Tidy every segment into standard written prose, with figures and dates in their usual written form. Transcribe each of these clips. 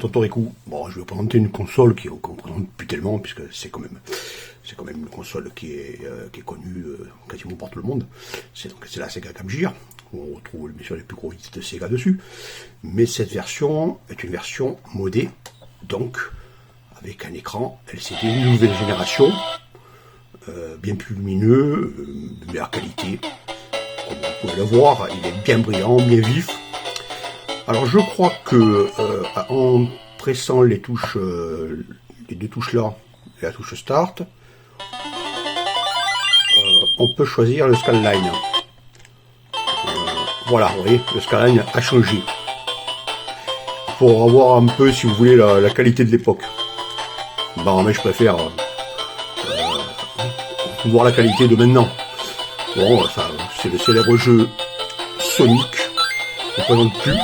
Totoriku. Bon, je vais présenter une console qu'on présente plus tellement, puisque c'est quand même une console qui est connue quasiment par tout le monde. C'est la Sega Game Gear, où on retrouve bien sûr les plus gros hits de Sega dessus. Mais cette version est une version modée, donc avec un écran LCD nouvelle génération, bien plus lumineux, de meilleure qualité. Comme vous pouvez le voir, il est bien brillant, bien vif. Alors je crois que en pressant les touches, les deux touches là et la touche Start, on peut choisir le scanline. Voilà, vous voyez, le scanline a changé. Pour avoir un peu, si vous voulez, la qualité de l'époque. Bon, mais je préfère voir la qualité de maintenant. Bon, ça, c'est le célèbre jeu Sonic. Je ne présente plus.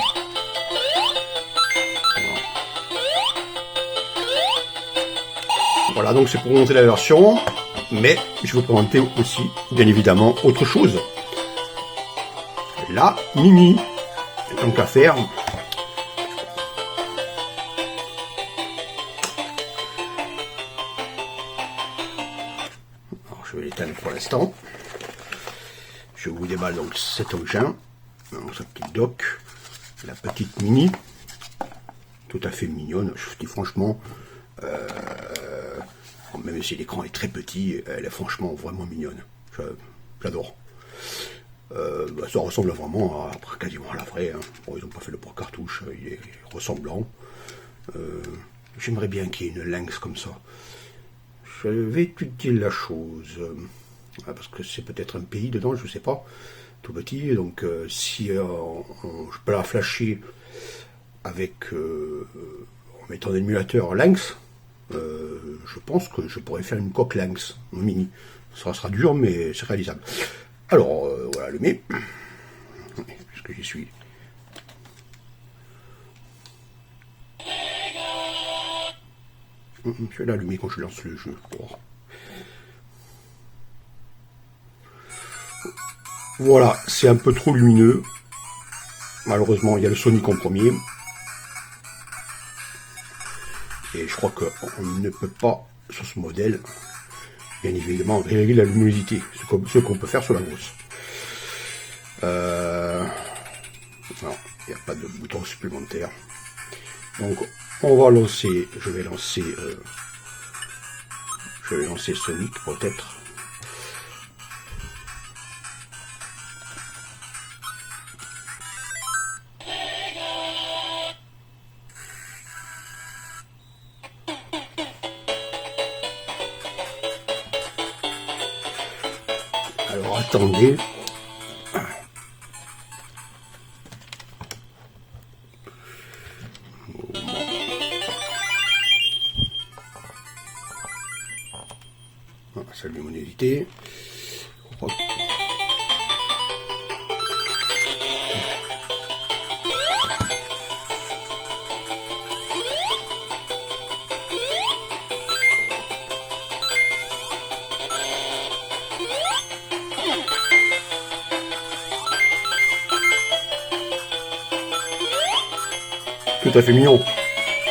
Voilà, donc c'est pour monter la version, mais je vais vous présenter aussi, bien évidemment, autre chose. La Mini. Tant qu'à faire. Alors, je vais l'éteindre pour l'instant. Je vous déballe donc cet engin, donc sa petite dock, la petite Mini, tout à fait mignonne. Je dis franchement, même si l'écran est très petit, elle est franchement vraiment mignonne. J'adore. Ça ressemble vraiment quasiment à la vraie. Hein. Bon, ils n'ont pas fait le port cartouche, il est ressemblant. J'aimerais bien qu'il y ait une lynx comme ça. Je vais étudier la chose. Parce que c'est peut-être un pays dedans, je ne sais pas. Tout petit, donc si je peux la flasher avec en mettant un émulateur Lynx, je pense que je pourrais faire une coque Lynx en mini. Ça sera dur, mais c'est réalisable. Alors, voilà, allumer. Puisque j'y suis. Je vais l'allumer quand je lance le jeu. Voilà, c'est un peu trop lumineux. Malheureusement, il y a le Sonic en premier. Et je crois qu'on ne peut pas, sur ce modèle, bien évidemment, régler la luminosité. Ce qu'on peut faire sur la grosse. Non, il n'y a pas de bouton supplémentaire. Donc, on va lancer, je vais lancer Sonic, peut-être. Alors, attendez. Ça luminosité. Tout à fait mignon,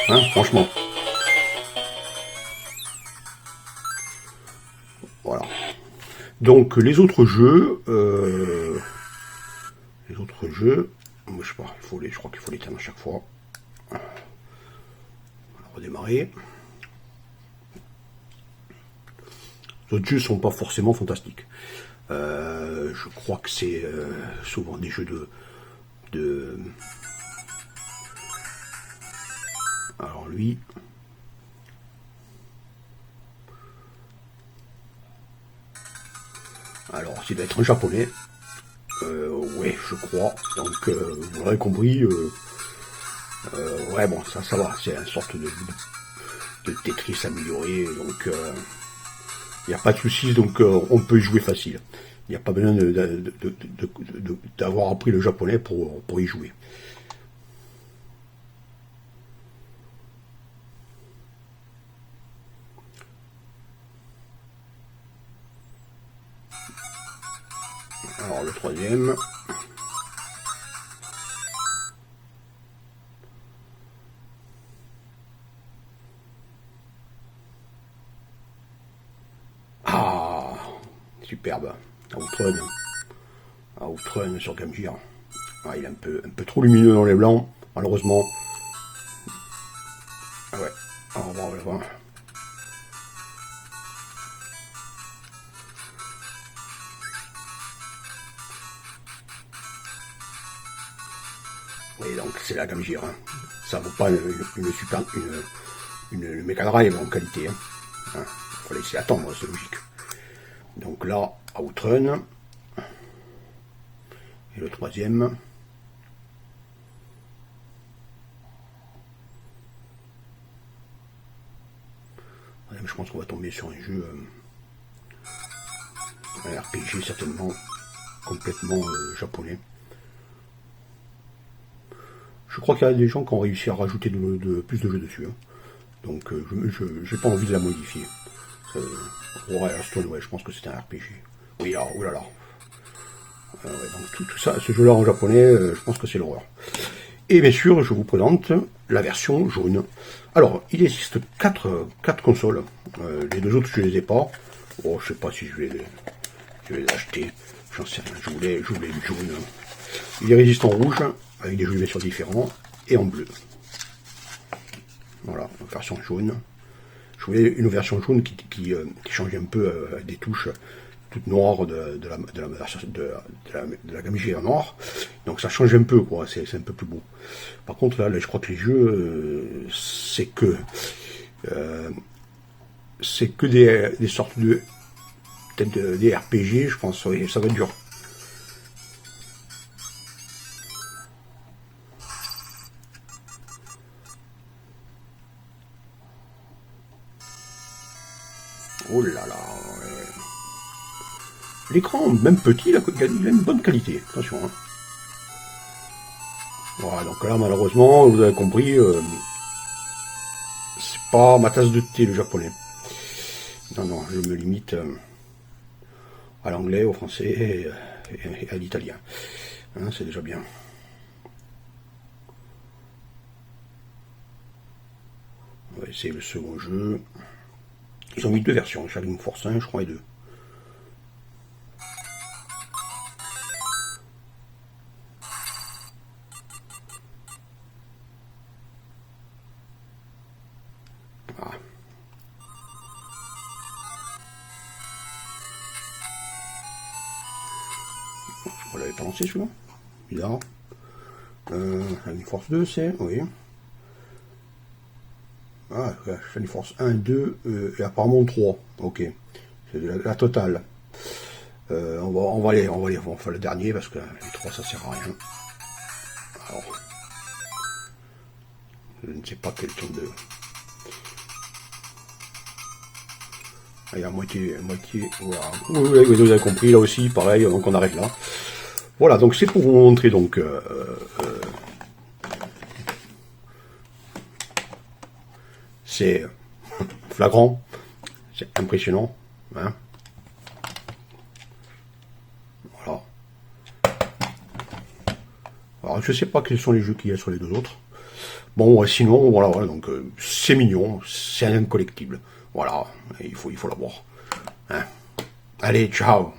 hein, franchement. Voilà. Donc les autres jeux, moi, je sais pas, je crois qu'il faut l'éteindre à chaque fois. On va redémarrer. Les autres jeux sont pas forcément fantastiques. Je crois que c'est souvent des jeux de... Alors lui... Alors, ça doit être un japonais. Ouais, je crois. Donc, vous l'aurez compris. Ouais, bon, ça va. C'est une sorte de Tetris amélioré. Donc, il n'y a pas de soucis. Donc, on peut y jouer facile. Il n'y a pas besoin d'avoir appris le japonais pour y jouer. Alors, le troisième. superbe. Outrun sur Game Gear. Ah, il est un peu trop lumineux dans les blancs, malheureusement. Ah ouais, on va le voir. Oui, donc c'est la Game Gear. Hein. Ça vaut pas une Mega Drive en qualité. Hein. Hein, faut laisser attendre, c'est logique. Donc là, Outrun. Et le troisième. Je pense qu'on va tomber sur un jeu, un RPG certainement, complètement japonais. Je crois qu'il y a des gens qui ont réussi à rajouter plus de jeux dessus. Hein. Donc je n'ai pas envie de la modifier. Aurora Stone, ouais, je pense que c'est un RPG. Oui, alors, oulala. Ouais, donc tout ça, ce jeu-là en japonais, je pense que c'est l'horreur. Et bien sûr, je vous présente la version jaune. Alors, il existe 4 consoles. Les deux autres, je ne les ai pas. Bon, je sais pas si je vais les acheter. J'en sais rien. Je voulais une jaune. Il est résistant rouge, avec des jeux bien sûr différents, et en bleu. Voilà, une version jaune. Je voulais une version jaune qui change un peu des touches toutes noires de la Game Gear noire. Donc ça change un peu, quoi. C'est un peu plus beau. Par contre, là je crois que les jeux, c'est que des sortes de peut-être des RPG, je pense. Oui, ça va être dur. Oh là là. L'écran, même petit, il a une bonne qualité. Attention. Hein. Voilà, donc là, malheureusement, vous avez compris, c'est pas ma tasse de thé, le japonais. Non, je me limite à l'anglais, au français et à l'italien. Hein, c'est déjà bien. On va essayer le second jeu. Ils ont mis 2 versions, Shining Force 1, je crois, et 2. Ah. On l'avait pas lancé celui-là. Bizarre. Shining Force 2, c'est... Oui. Ah, Shining Force 1, 2 et apparemment 3. Ok. C'est la totale. On va faire le dernier parce que les 3 ça sert à rien. Alors, je ne sais pas quel tour de... Ah, il y a moitié, voilà. Oui, vous avez compris, là aussi, pareil, donc on arrête là. Voilà, donc c'est pour vous montrer, donc, c'est flagrant, c'est impressionnant, hein. Voilà. Alors, je sais pas quels sont les jeux qu'il y a sur les deux autres. Bon, sinon, voilà, donc, c'est mignon, c'est un collectible. Voilà, il faut l'avoir. Hein. Allez, ciao.